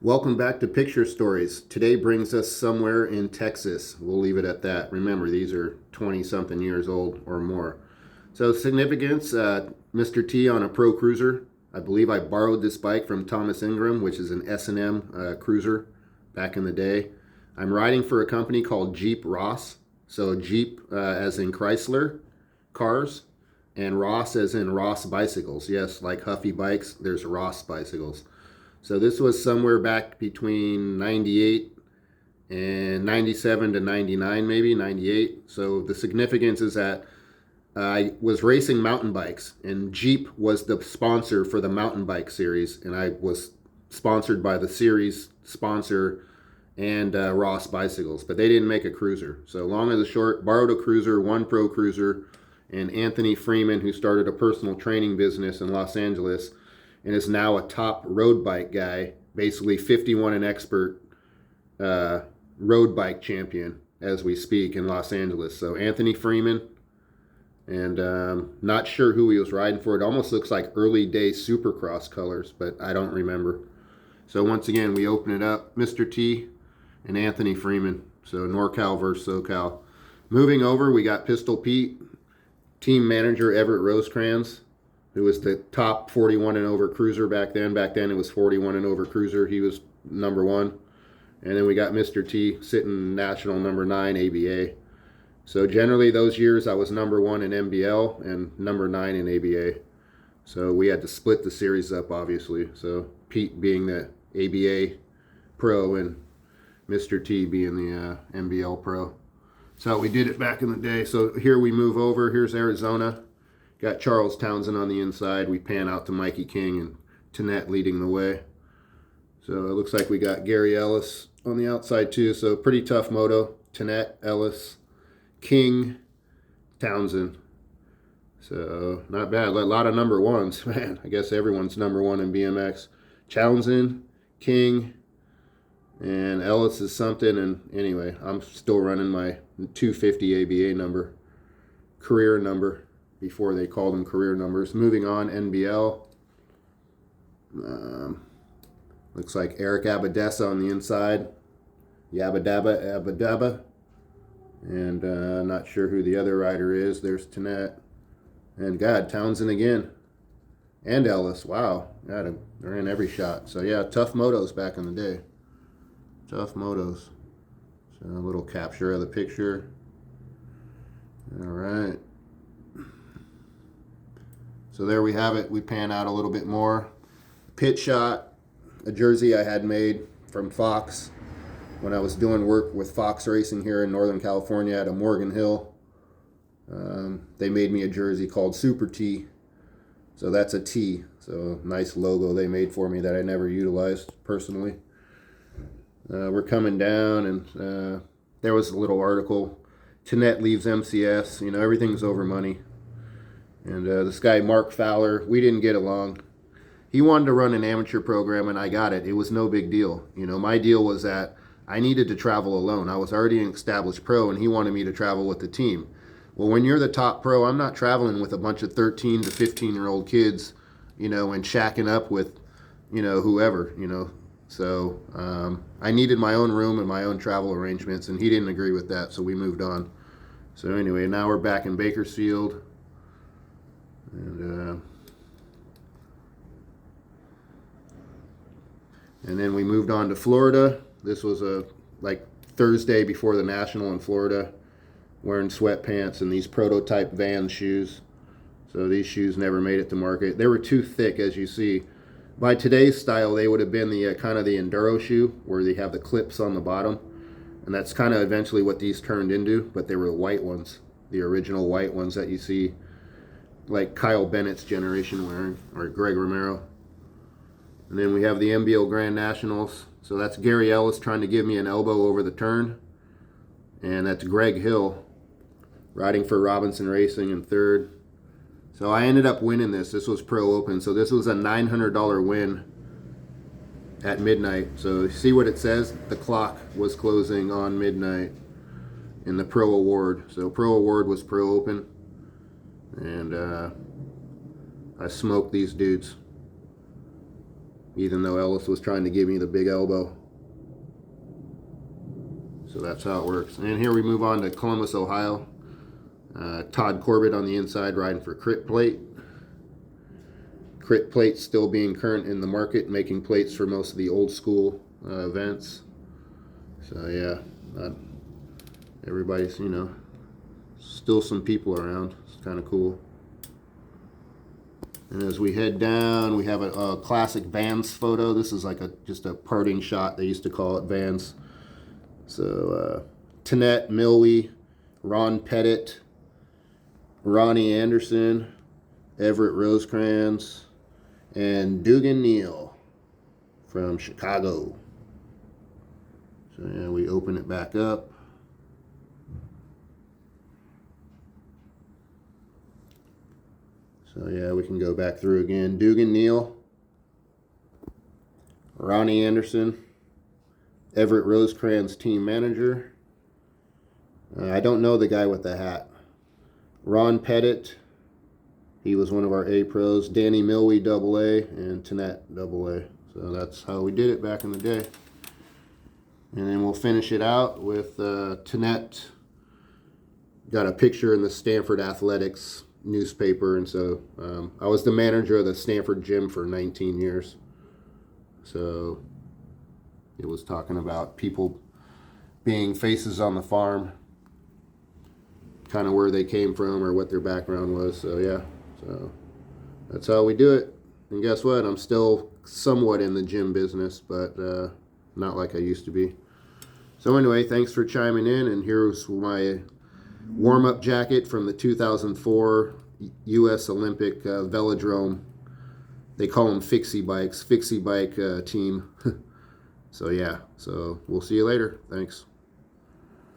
Welcome back to Picture Stories. Today brings us somewhere in Texas. We'll leave it at that. Remember, these are 20-something years old or more. So significance, Mr. T on a Pro Cruiser. I believe I borrowed this bike from Thomas Ingram, which is an S&M cruiser back in the day. I'm riding for a company called Jeep Ross. So Jeep as in Chrysler cars, and Ross as in Ross bicycles. Yes, like Huffy bikes, there's Ross bicycles. So this was somewhere back between 98 and 97 to 99, maybe 98. So the significance is that I was racing mountain bikes, and Jeep was the sponsor for the mountain bike series, and I was sponsored by the series sponsor and Ross bicycles, but they didn't make a cruiser. So long as the short, borrowed a cruiser, one Pro Cruiser, and Anthony Freeman, who started a personal training business in Los Angeles, and is now a top road bike guy, basically 51 and expert road bike champion as we speak in Los Angeles. So Anthony Freeman, and not sure who he was riding for. It almost looks like early day Supercross colors, but I don't remember. So once again, we open it up, Mr. T and Anthony Freeman. So NorCal versus SoCal. Moving over, we got Pistol Pete, team manager Everett Rosecrans, who was the top 41 and over cruiser back then. Back then it was 41 and over cruiser. He was number one. And then we got Mr. T sitting national number 9 ABA. So generally those years I was number 1 in MBL and number 9 in ABA. So we had to split the series up, obviously. So Pete being the ABA pro and Mr. T being the MBL pro. So we did it back in the day. So here we move over. Here's Arizona. Got Charles Townsend on the inside. We pan out to Mikey King and Tanette leading the way. So it looks like we got Gary Ellis on the outside too. So pretty tough moto. Tanette, Ellis, King, Townsend. So not bad. A lot of number ones. Man, I guess everyone's number one in BMX. Townsend, King, and Ellis is something. And anyway, I'm still running my 250 ABA number, career number, before they called them career numbers. Moving on, NBL. Looks like Eric Abadessa on the inside. Abadaba. And not sure who the other rider is. There's Tanette. And God, Townsend again. And Ellis. Wow. God, they're in every shot. So yeah, tough motos back in the day. Tough motos. So a little capture of the picture. All right. So there we have it. We pan out a little bit more. Pit shot, a jersey I had made from Fox when I was doing work with Fox Racing here in Northern California at a Morgan Hill. They made me a jersey called Super T. So that's a T. So nice logo they made for me that I never utilized personally. We're coming down, and there was a little article. Tanette leaves MCS. You know, everything's over money. And this guy, Mark Fowler, we didn't get along. He wanted to run an amateur program, and I got it. It was no big deal. You know, my deal was that I needed to travel alone. I was already an established pro, and he wanted me to travel with the team. Well, when you're the top pro, I'm not traveling with a bunch of 13 to 15-year-old kids, you know, and shacking up with, you know, whoever, you know. So I needed my own room and my own travel arrangements, and he didn't agree with that, so we moved on. So anyway, now we're back in Bakersfield. And then we moved on to Florida. This was like Thursday before the National in Florida, wearing sweatpants and these prototype Vans shoes. So these shoes never made it to market. They were too thick, as you see. By today's style, they would have been the kind of the enduro shoe where they have the clips on the bottom. And that's kind of eventually what these turned into, but they were the white ones, the original white ones that you see like Kyle Bennett's generation wearing, or Greg Romero. And then we have the MBO Grand Nationals. So that's Gary Ellis trying to give me an elbow over the turn. And that's Greg Hill riding for Robinson Racing in third. So I ended up winning this. This was Pro Open. So this was a $900 win at midnight. So see what it says? The clock was closing on midnight in the Pro Award. So Pro Award was Pro Open. And I smoked these dudes. even though Ellis was trying to give me the big elbow. So that's how it works. And here we move on to Columbus, Ohio. Todd Corbett on the inside riding for Crit Plate. Crit Plate still being current in the market, making plates for most of the old school events. So yeah, everybody's, you know, still some people around. It's kind of cool. And as we head down, we have a classic Vans photo. This is like just a parting shot. They used to call it Vans. So Tanette Milwee, Ron Pettit, Ronnie Anderson, Everett Rosecrans, and Dugan Neal from Chicago. So yeah, we open it back up. So yeah, we can go back through again. Dugan Neal, Ronnie Anderson, Everett Rosecrans team manager. I don't know the guy with the hat. Ron Pettit, he was one of our A pros. Danny Milwee AA and Tanette AA. So that's how we did it back in the day. And then we'll finish it out with Tanette. Got a picture in the Stanford Athletics newspaper, and so I was the manager of the Stanford gym for 19 years. So it was talking about people being faces on the farm, kind of where they came from or what their background was. So yeah, so that's how we do it. And guess what? I'm still somewhat in the gym business, but not like I used to be. So anyway, thanks for chiming in, and here's my warm-up jacket from the 2004 U.S. Olympic velodrome. They call them fixie bike team. So yeah, so we'll see you later. Thanks.